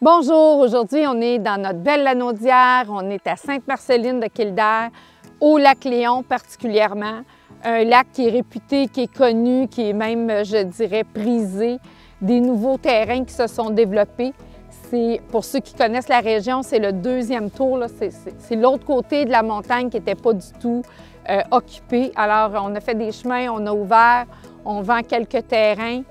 Bonjour, aujourd'hui on est dans notre belle Lanaudière, on est à Sainte-Marceline de Kildare, au lac Léon particulièrement, un lac qui est réputé, qui est connu, qui est même, je dirais, prisé, des nouveaux terrains qui se sont développés. Pour ceux qui connaissent la région, c'est le deuxième tour, c'est l'autre côté de la montagne qui n'était pas du tout occupé. Alors on a fait des chemins, on a ouvert, on vend quelques terrains.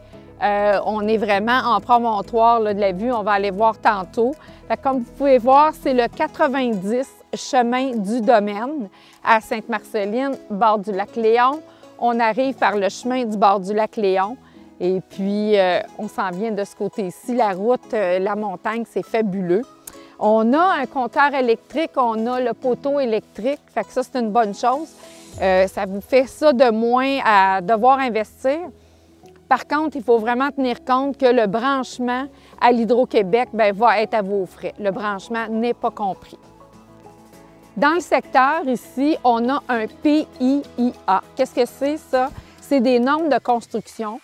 On est vraiment en promontoire là, de la vue, on va aller voir tantôt. Comme vous pouvez voir, c'est le 90 chemin du domaine à Sainte-Marceline, bord du lac Léon. On arrive par le chemin du bord du lac Léon et puis on s'en vient de ce côté-ci. La route, la montagne, c'est fabuleux. On a un compteur électrique, on a le poteau électrique, fait que ça c'est une bonne chose. Ça vous fait ça de moins à devoir investir. Par contre, il faut vraiment tenir compte que le branchement à l'Hydro-Québec va être à vos frais. Le branchement n'est pas compris. Dans le secteur, ici, on a un PIIA. Qu'est-ce que c'est ça? C'est des normes de construction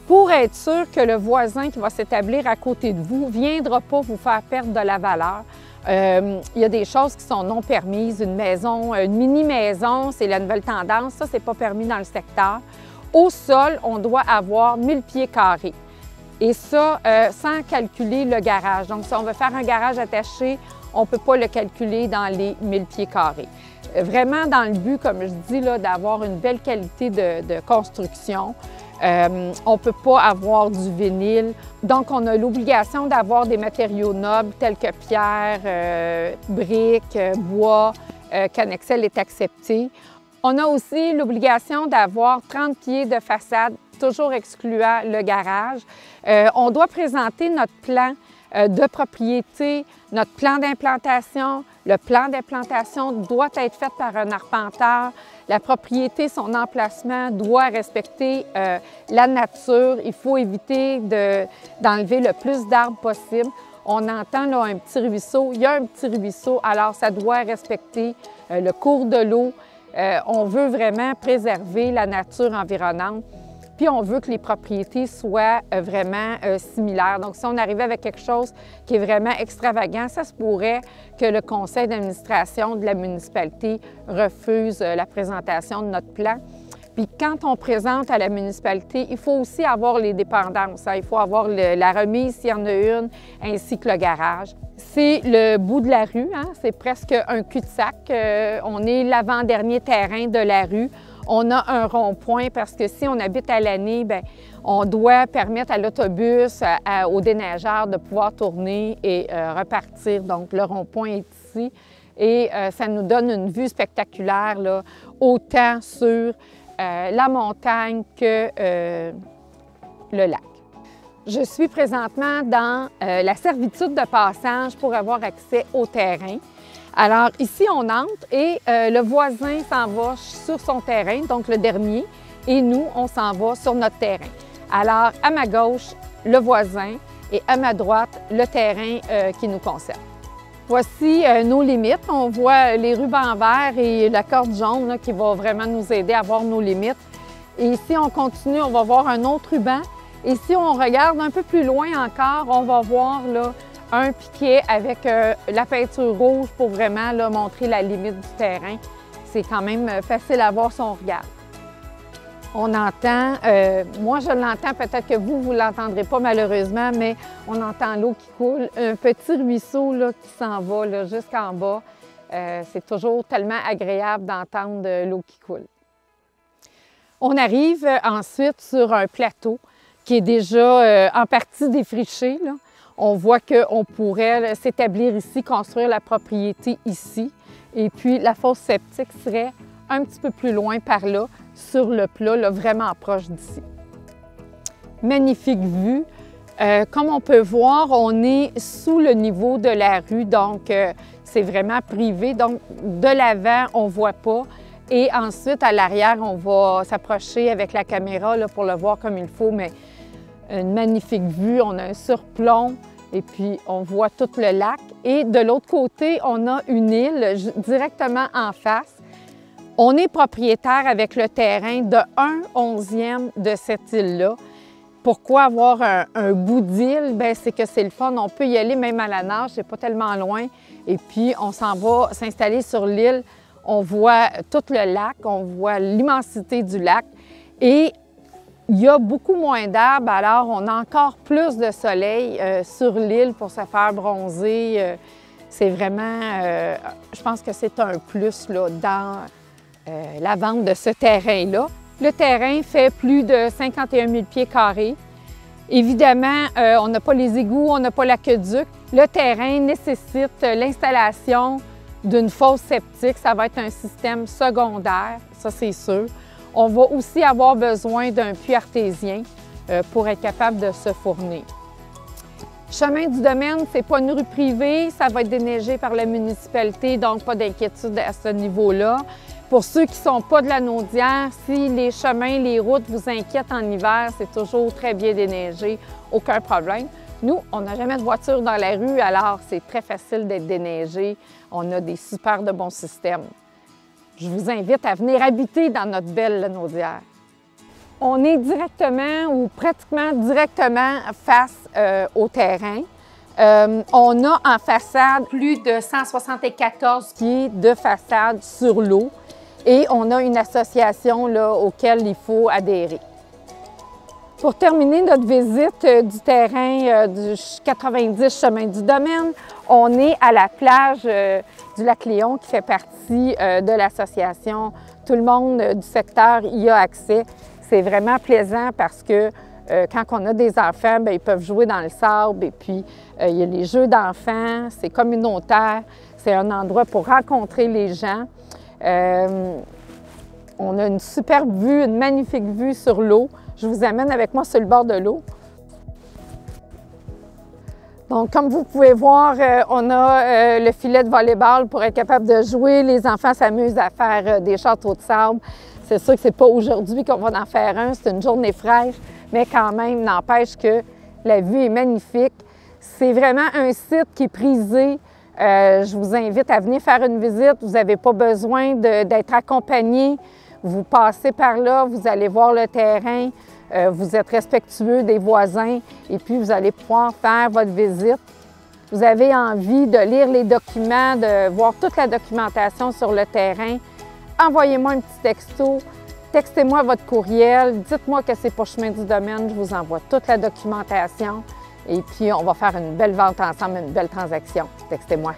pour être sûr que le voisin qui va s'établir à côté de vous ne viendra pas vous faire perdre de la valeur. Il y a des choses qui sont non permises. Une maison, une mini-maison, c'est la nouvelle tendance. Ça, c'est pas permis dans le secteur. Au sol, on doit avoir 1000 pieds carrés. Et ça, sans calculer le garage. Donc, si on veut faire un garage attaché, on ne peut pas le calculer dans les 1000 pieds carrés. Vraiment dans le but, comme je dis, d'avoir une belle qualité de construction. On ne peut pas avoir du vinyle. Donc, on a l'obligation d'avoir des matériaux nobles tels que pierre, briques, bois, qu'Annexel est accepté. On a aussi l'obligation d'avoir 30 pieds de façade, toujours excluant le garage. On doit présenter notre plan de propriété, notre plan d'implantation. Le plan d'implantation doit être fait par un arpenteur. La propriété, son emplacement doit respecter la nature. Il faut éviter d'enlever le plus d'arbres possible. On entend là, un petit ruisseau. Il y a un petit ruisseau, alors ça doit respecter le cours de l'eau. On veut vraiment préserver la nature environnante, puis on veut que les propriétés soient vraiment similaires. Donc, si on arrivait avec quelque chose qui est vraiment extravagant, ça se pourrait que le conseil d'administration de la municipalité refuse la présentation de notre plan. Puis quand on présente à la municipalité, il faut aussi avoir les dépendances. Il faut avoir la remise s'il y en a une, ainsi que le garage. C'est le bout de la rue, c'est presque un cul-de-sac. On est l'avant-dernier terrain de la rue. On a un rond-point parce que si on habite à l'année, on doit permettre à l'autobus, aux déneigeurs de pouvoir tourner et repartir. Donc le rond-point est ici et ça nous donne une vue spectaculaire, là, autant sur la montagne que le lac. Je suis présentement dans la servitude de passage pour avoir accès au terrain. Alors ici, on entre et le voisin s'en va sur son terrain, donc le dernier, et nous, on s'en va sur notre terrain. Alors, à ma gauche, le voisin et à ma droite, le terrain qui nous concerne. Voici nos limites. On voit les rubans verts et la corde jaune là, qui va vraiment nous aider à voir nos limites. Et ici, on continue, on va voir un autre ruban. Et si on regarde un peu plus loin encore, on va voir là, un piquet avec la peinture rouge pour vraiment là, montrer la limite du terrain. C'est quand même facile à voir si on regarde. On entend, moi je l'entends, peut-être que vous ne l'entendrez pas malheureusement, mais on entend l'eau qui coule. Un petit ruisseau là, qui s'en va là, jusqu'en bas. C'est toujours tellement agréable d'entendre l'eau qui coule. On arrive ensuite sur un plateau qui est déjà en partie défriché, là. On voit qu'on pourrait s'établir ici, construire la propriété ici. Et puis la fosse septique serait un petit peu plus loin par là, sur le plat, là, vraiment proche d'ici. Magnifique vue. Comme on peut voir, on est sous le niveau de la rue, donc c'est vraiment privé. Donc de l'avant, on ne voit pas. Et ensuite, à l'arrière, on va s'approcher avec la caméra là, pour le voir comme il faut, mais une magnifique vue. On a un surplomb et puis on voit tout le lac. Et de l'autre côté, on a une île directement en face. On est propriétaire avec le terrain de 1/11e de cette île-là. Pourquoi avoir un bout d'île? Bien, c'est que c'est le fun. On peut y aller même à la nage, c'est pas tellement loin. Et puis, on s'en va s'installer sur l'île. On voit tout le lac, on voit l'immensité du lac. Et il y a beaucoup moins d'arbres, alors on a encore plus de soleil sur l'île pour se faire bronzer. C'est vraiment, je pense que c'est un plus là, dans la vente de ce terrain-là. Le terrain fait plus de 51 000 pieds carrés. Évidemment, on n'a pas les égouts, on n'a pas l'aqueduc. Le terrain nécessite l'installation d'une fosse septique. Ça va être un système secondaire, ça c'est sûr. On va aussi avoir besoin d'un puits artésien pour être capable de se fournir. Chemin du domaine, ce n'est pas une rue privée, ça va être déneigé par la municipalité, donc pas d'inquiétude à ce niveau-là. Pour ceux qui ne sont pas de la Naudière, si les chemins, les routes vous inquiètent en hiver, c'est toujours très bien déneigé, aucun problème. Nous, on n'a jamais de voiture dans la rue, alors c'est très facile d'être déneigé. On a des super de bons systèmes. Je vous invite à venir habiter dans notre belle Naudière. On est directement ou pratiquement directement face au terrain. On a en façade plus de 174 pieds de façade sur l'eau et on a une association là, auquel il faut adhérer. Pour terminer notre visite du terrain du 90 Chemin du Domaine, on est à la plage du lac Léon qui fait partie de l'association. Tout le monde du secteur y a accès. C'est vraiment plaisant parce que quand on a des enfants, bien, ils peuvent jouer dans le sable et puis il y a les jeux d'enfants, c'est communautaire, c'est un endroit pour rencontrer les gens. On a une superbe vue, une magnifique vue sur l'eau. Je vous amène avec moi sur le bord de l'eau. Donc, comme vous pouvez voir, on a le filet de volleyball pour être capable de jouer. Les enfants s'amusent à faire des châteaux de sable. C'est sûr que ce n'est pas aujourd'hui qu'on va en faire un, c'est une journée fraîche, mais quand même, n'empêche que la vue est magnifique. C'est vraiment un site qui est prisé. Je vous invite à venir faire une visite. Vous n'avez pas besoin d'être accompagné. Vous passez par là, vous allez voir le terrain, vous êtes respectueux des voisins et puis vous allez pouvoir faire votre visite. Vous avez envie de lire les documents, de voir toute la documentation sur le terrain. Envoyez-moi un petit texto, textez-moi votre courriel, dites-moi que c'est pour Chemin du Domaine, je vous envoie toute la documentation et puis on va faire une belle vente ensemble, une belle transaction. Textez-moi.